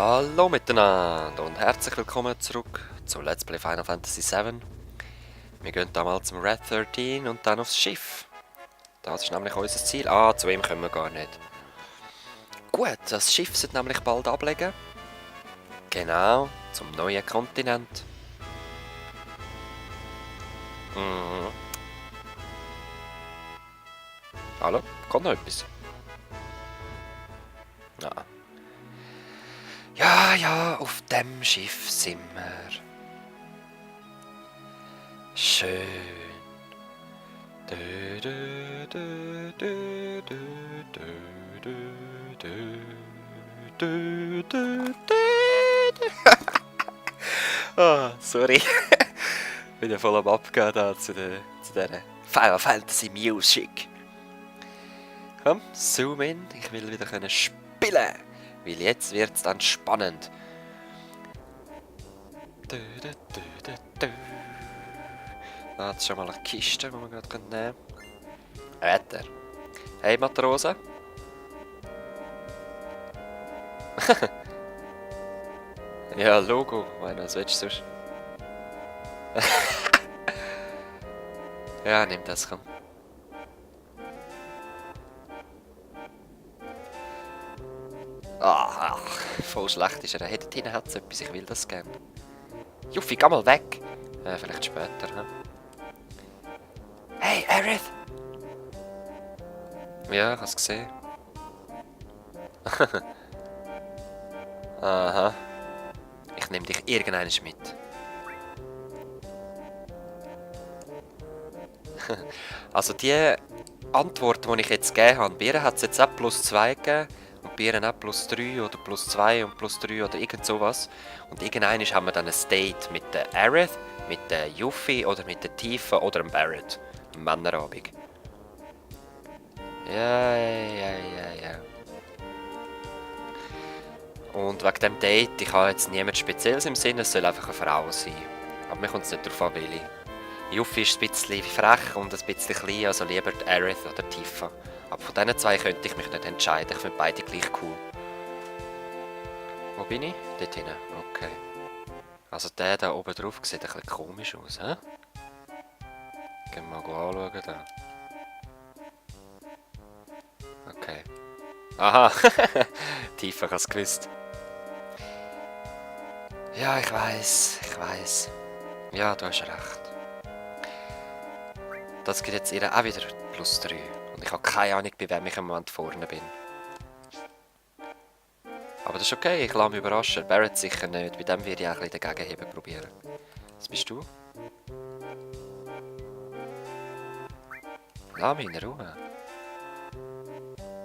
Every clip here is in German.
Hallo miteinander und herzlich willkommen zurück zu Let's Play Final Fantasy VII. Wir gehen damals zum Red 13 und dann aufs Schiff. Das ist nämlich unser Ziel. Ah, zu ihm kommen wir gar nicht. Gut, das Schiff sollte nämlich bald ablegen. Genau, zum neuen Kontinent. Mhm. Hallo, kommt noch etwas? Ja. Ja, auf dem Schiff sind wir. Schön. Du, du, du, du, du, du, du, du, du, du. Ah, sorry. Bin ja voll am Abgehen da zu dieser Final Fantasy Music. Komm, zoom in. Ich will wieder können spielen. Weil jetzt wird es dann spannend. Da hat es schon mal eine Kiste, die wir gerade nehmen können. Wetter. Hey Matrose. Ja, Logo. Meine, was willst du sonst? Ja, nimm das, komm. Ach, voll schlecht ist er. Dort hinten hat es etwas, ich will das gerne. Juffi, geh mal weg. Vielleicht später, hm? Hey, Aerith! Ja, ich hab's gesehen. Aha. Ich nehme dich irgendwann mit. Also die Antworten, die ich jetzt gegeben habe, bei ihr hat es jetzt auch +2 gegeben und bei ihr auch +3 oder +2 und +3 oder irgend sowas. Und irgendwann haben wir dann ein Date mit der Aerith, mit der Yuffie oder mit der Tifa oder dem Barrett. Am Männerabend. Ja. Und wegen dem Date, ich habe jetzt niemand Spezielles im Sinn, es soll einfach eine Frau sein. Aber mir kommt es nicht darauf an, welche. Yuffie ist ein bisschen frech und ein bisschen klein, also lieber die Aerith oder Tifa. Aber von diesen zwei könnte ich mich nicht entscheiden, ich finde beide gleich cool. Wo bin ich? Dort hinten, okay. Also der da oben drauf sieht ein bisschen komisch aus, hä? Gehen wir mal anschauen da. Okay. Aha, Tifa, ich hab's gewusst. Ja, ich weiß. Ja, du hast recht. Das gibt jetzt ihr auch wieder +3. Und ich habe keine Ahnung, bei wem ich im Moment vorne bin. Aber das ist okay, ich lasse mich überraschen. Barrett sicher nicht, bei dem werde ich auch ein bisschen dagegen heben probieren. Was bist du? Lass mich in Ruhe.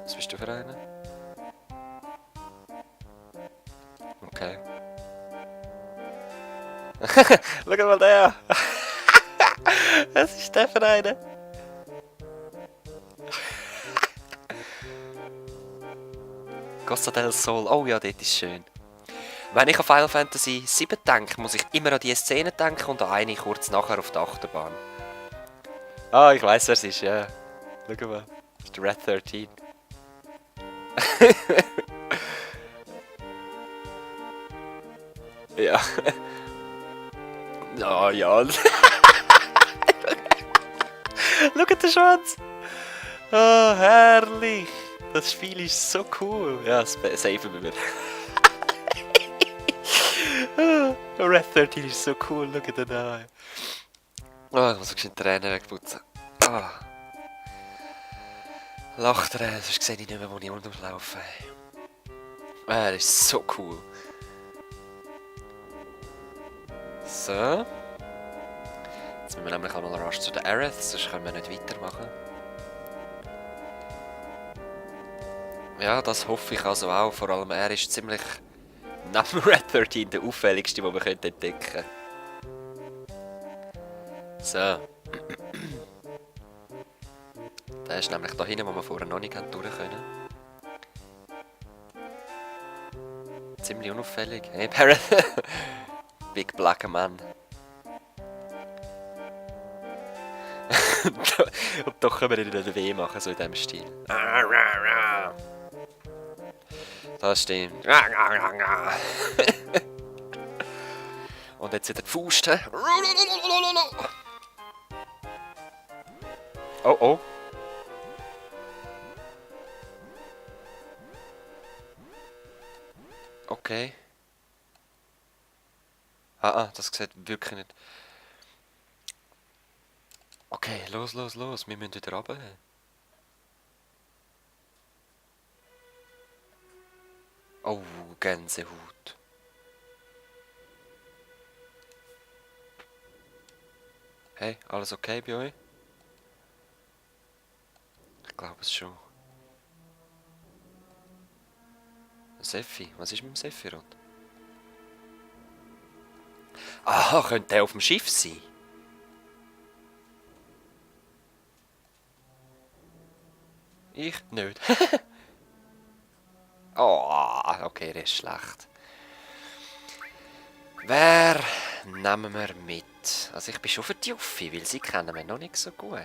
Was bist du für einer? Okay. Schau mal der! Was ist der für einer? Costa del Sol, oh ja, dort ist schön. Wenn ich an Final Fantasy VII denke, muss ich immer an diese Szene denken und an eine kurz nachher auf der Achterbahn. Ah, ich weiss, wer es ist, ja. Schau mal, das ist der Red 13. Ja. Ah, ja. Schau den Schwanz! Oh, herrlich! Das Spiel ist so cool! Ja, das safen wir. Red 13 ist so cool, schau den an. Oh, ich muss so die Tränen wegputzen. Oh. Lachtränen, sonst sehe ich nicht mehr, wo ich rumlaufe. Das ist so cool. So. Jetzt müssen wir nämlich auch mal rasch zu der Aerith, sonst können wir nicht weitermachen. Ja, das hoffe ich also auch. Vor allem er ist ziemlich neben Red 13 der auffälligste, den wir entdecken können. So. Der ist nämlich da hinten, wo wir vorher noch nicht durch können. Ziemlich unauffällig. Hey, Barrett. Big Black Man. Und doch können wir nicht weh machen, so in diesem Stil. das stimmt. Und jetzt wieder die Faust. He? Oh oh. Okay. Das sieht wirklich nicht. Okay, los. Wir müssen wieder runter. Oh, Gänsehaut. Hey, alles okay bei euch? Ich glaube es schon. Sephi, was ist mit dem Sephiroth? Aha, könnte der auf dem Schiff sein? Ich nicht. Oh, okay, er ist schlecht. Wer nehmen wir mit? Also ich bin schon für die Juffi, weil sie kennen wir noch nicht so gut.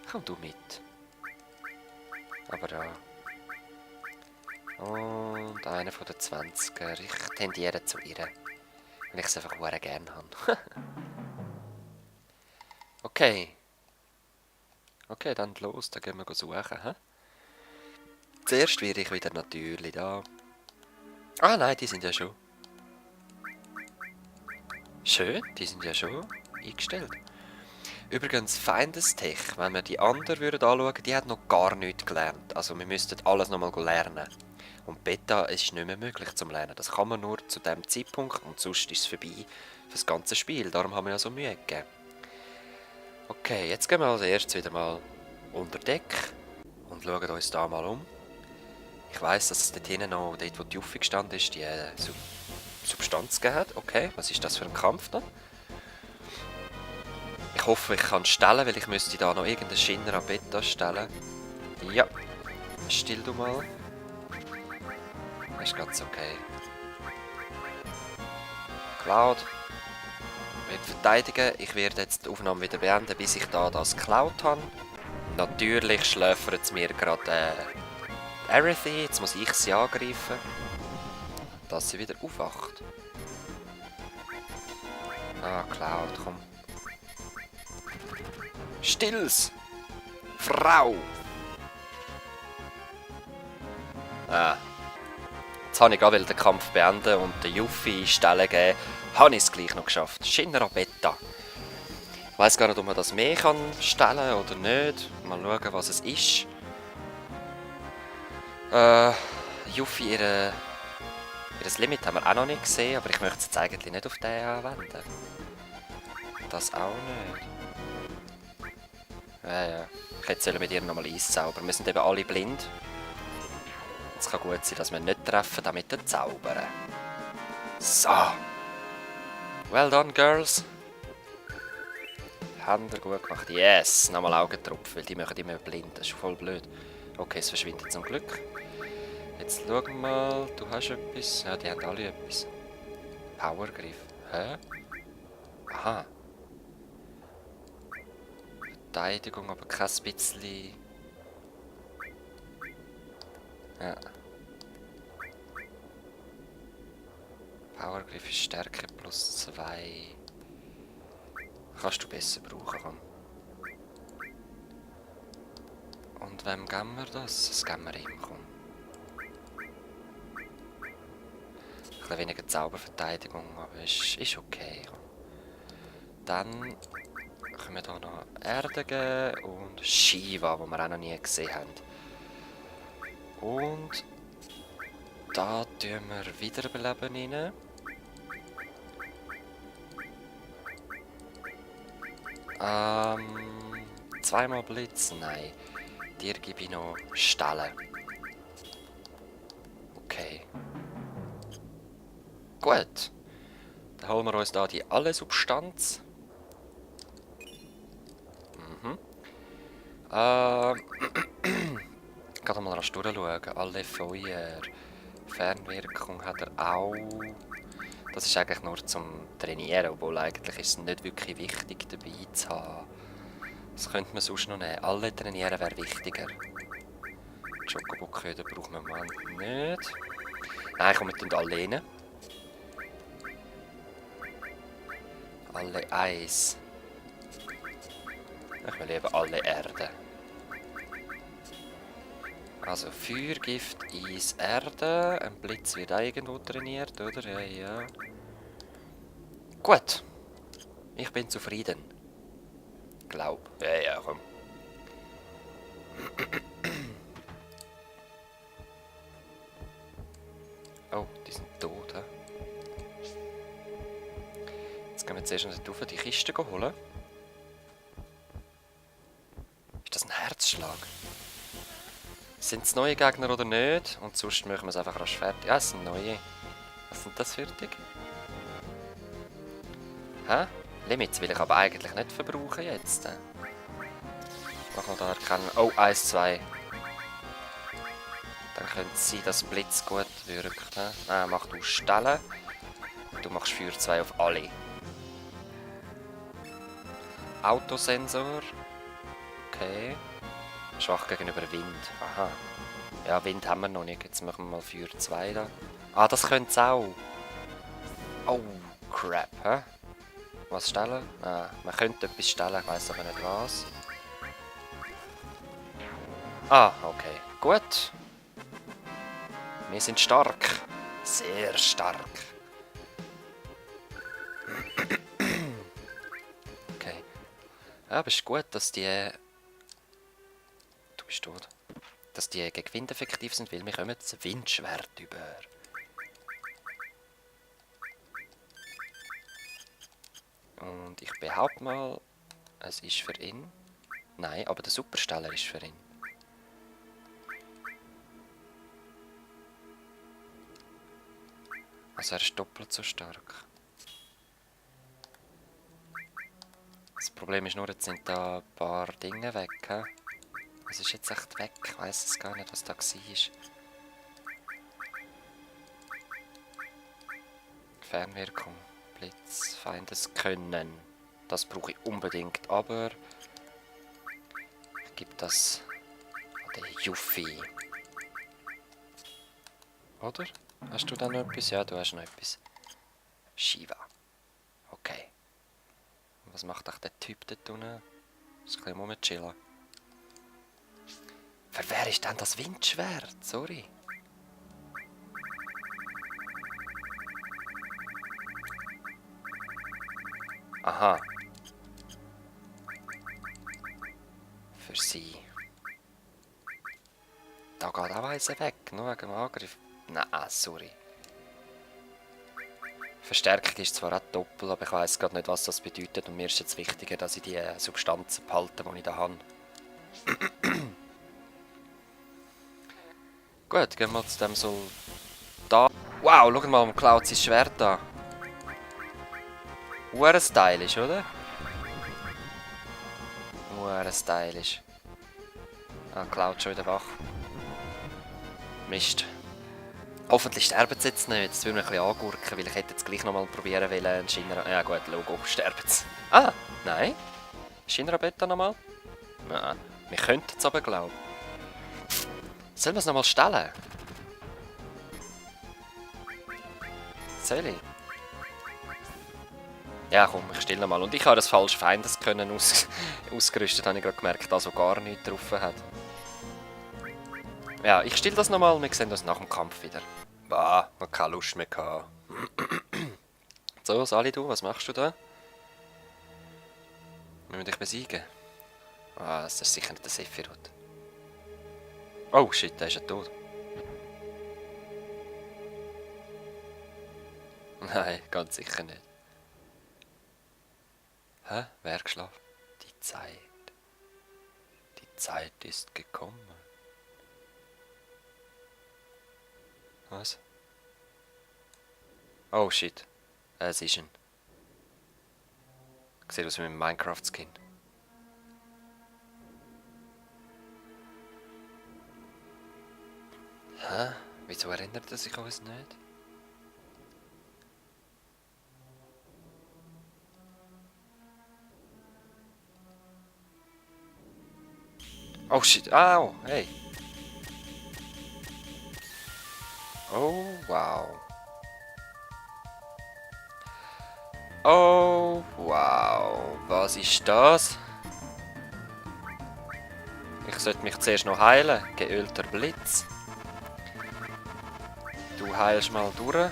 Komm du mit. Aber ja. Und einer von den 20er. Ich tendiere zu ihr. Weil ich es einfach sehr gerne habe. Okay. Okay, dann los, dann gehen wir suchen. He? Zuerst werde ich wieder natürlich da. Ah nein, die sind ja schon. Schön, die sind ja schon eingestellt. Übrigens, Feindestech, wenn wir die anderen anschauen würden, die hat noch gar nichts gelernt. Also wir müssten alles nochmal lernen. Und Beta ist nicht mehr möglich zum Lernen. Das kann man nur zu dem Zeitpunkt und sonst ist es vorbei für das ganze Spiel. Darum haben wir ja so Mühe gegeben. Okay, jetzt gehen wir als erstes wieder mal unter Deck und schauen uns da mal um. Ich weiss, dass es dort hinten noch, dort wo die Juffi gestanden ist, die Substanz gegeben hat. Okay, was ist das für ein Kampf da? Ich hoffe, ich kann es stellen, weil ich müsste da noch irgendeinen Schinner an Beta stellen. Ja, still du mal. Das ist ganz okay. Cloud wird verteidigen. Ich werde jetzt die Aufnahme wieder beenden, bis ich da das geklaut habe. Natürlich schläfert es mir gerade Aerith. Jetzt muss ich sie angreifen, dass sie wieder aufwacht. Ah, Cloud, komm. Stills! Frau! Jetzt habe ich gerade den Kampf beenden und den Juffi Stelle geben. Habe ich es gleich noch geschafft. Shinra Beta. Ich weiss gar nicht, ob man das mehr kann stellen oder nicht. Mal schauen, was es ist. Juffi, ihr Limit haben wir auch noch nicht gesehen, aber ich möchte es jetzt eigentlich nicht auf den anwenden. Das auch nicht. Ja. Ich hätte mit ihr nochmal einzaubern. Wir sind eben alle blind. Es kann gut sein, dass wir nicht treffen, damit den Zaubern. So. Well done, Girls. Haben wir gut gemacht. Yes, nochmal Augentropf, weil die machen immer blind. Das ist voll blöd. Okay, es verschwindet zum Glück. Jetzt schauen wir mal. Du hast etwas. Ja, die haben alle etwas. Powergriff. Hä? Aha. Verteidigung, aber kein bisschen. Ja. Powergriff ist Stärke plus 2. Kannst du besser brauchen, komm. Und wem geben wir das? Das geben wir ihm, komm. Ein bisschen weniger Zauberverteidigung, aber ist okay, komm. Dann können wir hier noch Erde geben und Shiva, die wir auch noch nie gesehen haben. Und da tun wir Wiederbeleben rein. Zweimal Blitz? Nein. Dir gebe ich noch Stellen. Okay. Gut. Dann holen wir uns da die alle Substanz. Gerade mal rasch durchschauen. Alle Feuer. Fernwirkung hat er auch. Das ist eigentlich nur zum Trainieren, obwohl eigentlich ist es nicht wirklich wichtig dabei zu haben. Das könnte man sonst noch nehmen. Alle trainieren wäre wichtiger. Schokobockköder brauchen wir im Moment nicht. Nein, komm, wir tun alle rein. Alle Eis. Ich will eben alle Erde. Also Feuer, Gift, Eis, Erde. Ein Blitz wird auch irgendwo trainiert, oder? Ja, ja. Gut. Ich bin zufrieden. Glaub. Ja, ja, komm. Oh, die sind tot, hä? Jetzt gehen wir zuerst noch rauf die Kiste holen. Ist das ein Herzschlag? Sind es neue Gegner oder nicht? Und sonst machen wir es einfach rasch fertig. Ja, es sind neue. Was sind das fertig? Hä? Limits will ich aber eigentlich nicht verbrauchen jetzt. Mach mal da erkennen. Oh, 1, 2. Dann könnte es sein, dass Blitz gut wirkt. Nein, mach du Stellen. Du machst Feuer 2 auf alle. Autosensor. Okay. Schwach gegenüber Wind. Aha. Ja, Wind haben wir noch nicht. Jetzt machen wir mal Feuer 2 da. Ah, das könnte es auch. Oh, crap. Hä? Was stellen? Ah, man könnte etwas stellen, ich weiss aber nicht was. Ah, okay. Gut. Wir sind stark. Sehr stark. Okay. Ja, aber es ist gut, dass die... Du bist tot. Dass die gegen Wind effektiv sind, weil wir kommen das Windschwert über. Und ich behaupte mal, es ist für ihn. Nein, aber der Supersteller ist für ihn. Also er ist doppelt so stark. Das Problem ist nur, jetzt sind da ein paar Dinge weg. He? Was ist jetzt echt weg? Ich weiss es gar nicht, was da war. Fernwirkung, Blitz, Feindes Können. Das brauche ich unbedingt, aber ich gebe das an den Yuffie. Oder? Hast du da noch etwas? Ja, du hast noch etwas. Shiva. Okay. Und was macht auch der Typ dort unten? Muss ein bisschen rumchillen. Für wer ist denn das Windschwert? Sorry. Aha. Für sie. Da geht auch eins weg, nur wegen dem Angriff. Nein, sorry. Verstärkung ist zwar auch doppelt, aber ich weiss gerade nicht, was das bedeutet. Und mir ist jetzt wichtiger, dass ich die Substanzen behalte, die ich da habe. Gut, gehen wir zu dem Soldat. Wow, schau mal, klaut sein Schwert an. Stylisch, oder? Stylisch. Ah, klaut schon wieder wach. Mist. Hoffentlich sterben sie jetzt nicht. Das würde mich ein bisschen angurken, weil ich hätte jetzt gleich nochmal probieren wollen, einen Shinra... Ja gut, Logo, sterben sie. Ah, nein. Shinra Beta nochmal? Nein, wir könnten es aber glauben. Sollen wir es nochmal stellen? Soll ich? Ja komm, ich stelle nochmal. Und ich habe das falsche Feindeskönnen ausgerüstet, habe ich gerade gemerkt, also gar nichts drauf hat. Ja, ich stelle das nochmal und wir sehen uns nach dem Kampf wieder. Bah, noch keine Lust mehr gehabt. So, Salidu, was machst du da? Müssen wir dich besiegen? Ah, das ist sicher nicht der Sephiroth. Oh shit, der ist ja tot. Nein, ganz sicher nicht. Hä? Wer geschlafen? Die Zeit. Die Zeit ist gekommen. Was? Oh shit. Es ist ein. Sieht aus wie ein Minecraft-Skin. Hä? Wieso erinnert er sich uns nicht? Oh shit. Au! Hey! Oh, wow. Oh, wow. Was ist das? Ich sollte mich zuerst noch heilen. Geölter Blitz. Du heilst mal durch.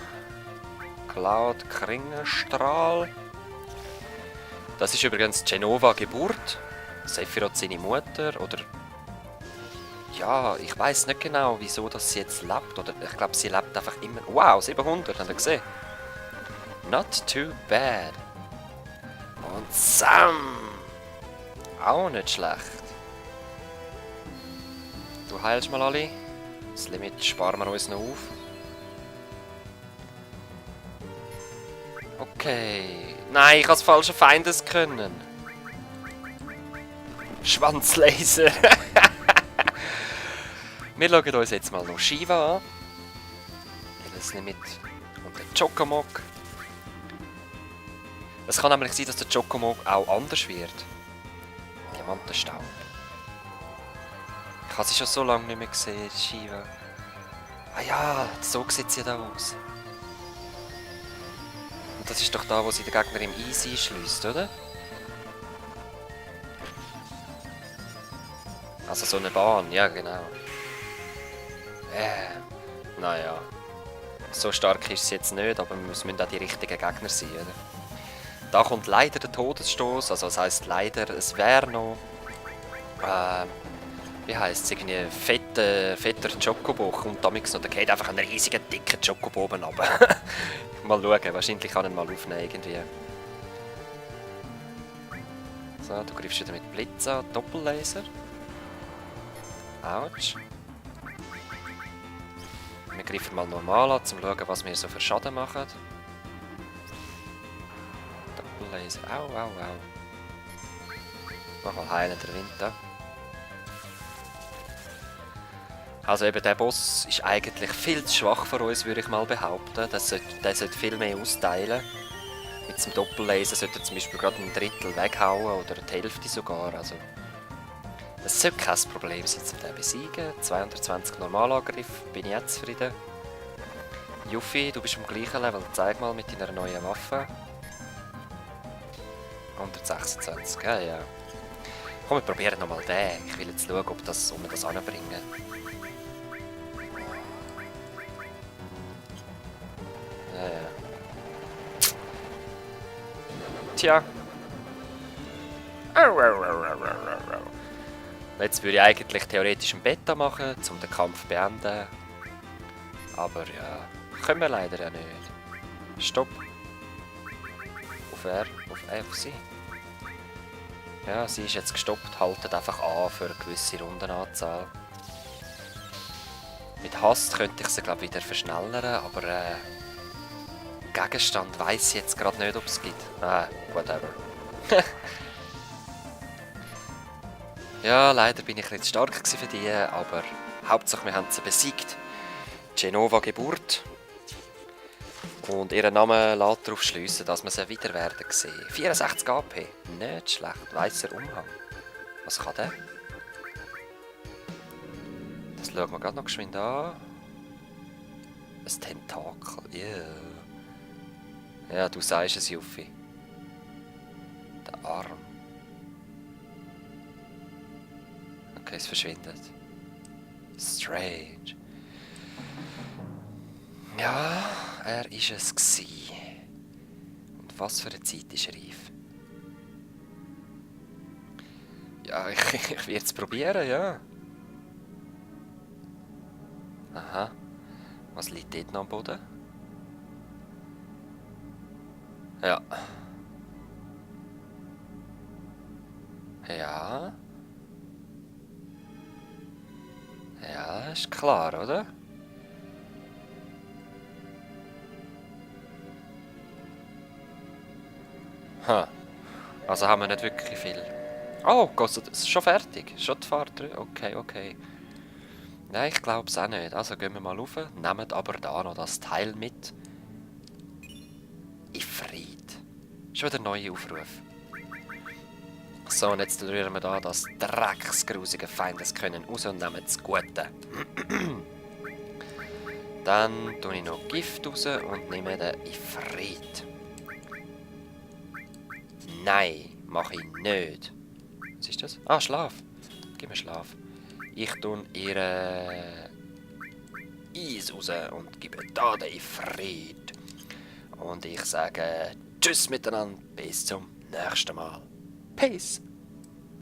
Cloud Kringenstrahl. Das ist übrigens Genova Geburt. Sephiroth seine Mutter. Oder... Ja, ich weiß nicht genau, wieso das sie jetzt lebt. Oder ich glaube, sie lebt einfach immer... Wow, 700, habt ihr gesehen? Not too bad. Und Sam! Auch nicht schlecht. Du heilst mal alle. Das Limit sparen wir uns noch auf. Okay. Nein, ich habe das falsche Feindes können. Schwanzlaser. Wir schauen uns jetzt mal noch Shiva an. Das Limit und den Chocomog. Es kann nämlich sein, dass der Chocomog auch anders wird. Diamantenstaub. Ich habe sie schon so lange nicht mehr gesehen, Shiva. Ah ja, so sieht sie da aus. Und das ist doch da, wo sie den Gegner im Easy schließt, oder? Also so eine Bahn, ja genau. Naja. So stark ist sie jetzt nicht, aber es müssen auch die richtigen Gegner sein, oder? Da kommt leider der Todesstoß, also das heisst leider, es wäre noch... wie heisst es? Irgendwie fetter Chocobo kommt damals noch, da geht einfach ein riesiger, dicker Chocobo oben runter. Mal schauen, wahrscheinlich kann ich ihn mal aufnehmen irgendwie. So, du greifst wieder mit Blitz an, Doppellaser. Autsch. Wir greifen mal normal an, um zu schauen, was wir so für Schaden machen. Doppellaser, au, au, au. Mach mal heilender Wind da. Also eben der Boss ist eigentlich viel zu schwach für uns, würde ich mal behaupten. Der sollte viel mehr austeilen. Mit dem Doppellaser sollte er zum Beispiel gerade ein Drittel weghauen oder die Hälfte sogar. Also, es sollte kein Problem sein, um den besiegen. 220 Normalangriff, bin ich jetzt zufrieden. Yuffie, du bist am gleichen Level, zeig mal mit deiner neuen Waffe. 126, ja. Komm, wir probieren nochmal den. Ich will jetzt schauen, ob wir das anbringen. Ja. Tja. Jetzt würde ich eigentlich theoretisch ein Beta machen, um den Kampf zu beenden. Aber ja, können wir leider ja nicht. Stopp. Auf R, auf F, sie. Ja, sie ist jetzt gestoppt, haltet einfach an für eine gewisse Rundenanzahl. Mit Hast könnte ich sie glaube ich wieder verschnellern, aber Gegenstand weiss ich jetzt gerade nicht, ob es gibt. Ah, whatever. Ja, leider bin ich nicht stark für die, aber Hauptsache wir haben sie besiegt. Genova Geburt. Und ihren Namen lässt darauf schliessen, dass wir sie wieder werden sehen. 64 AP, nicht schlecht. Weisser Umhang. Was kann der? Das schauen wir gerade noch geschwind an. Ein Tentakel, yeah. Ja, du sagst es, Yuffie. Der Arm. Okay, es verschwindet. Strange. Ja, er ist es gsi. Und was für eine Zeit ist reif? Ja, ich werde es probieren, ja. Aha. Was liegt dort noch am Boden? Ja. Ja. Ja, ist klar, oder? Ha. Also haben wir nicht wirklich viel. Oh, Gott, es ist schon fertig. Schon die Fahrt drin. Okay, okay. Nein, ich glaube es auch nicht. Also gehen wir mal rauf. Nehmt aber da noch das Teil mit. Ifrit. Schon wieder ein neuer Aufruf. So, und jetzt rühren wir da das drecksgrusige Feindeskönnen raus und nehmen das Gute. Dann tue ich noch Gift raus und nehme den Ifrit. Nein, mache ich nicht. Was ist das? Ah, Schlaf. Gib mir Schlaf. Ich tue ihre Eis raus und gebe da den Ifrit. Und ich sage Tschüss miteinander, bis zum nächsten Mal. Peace!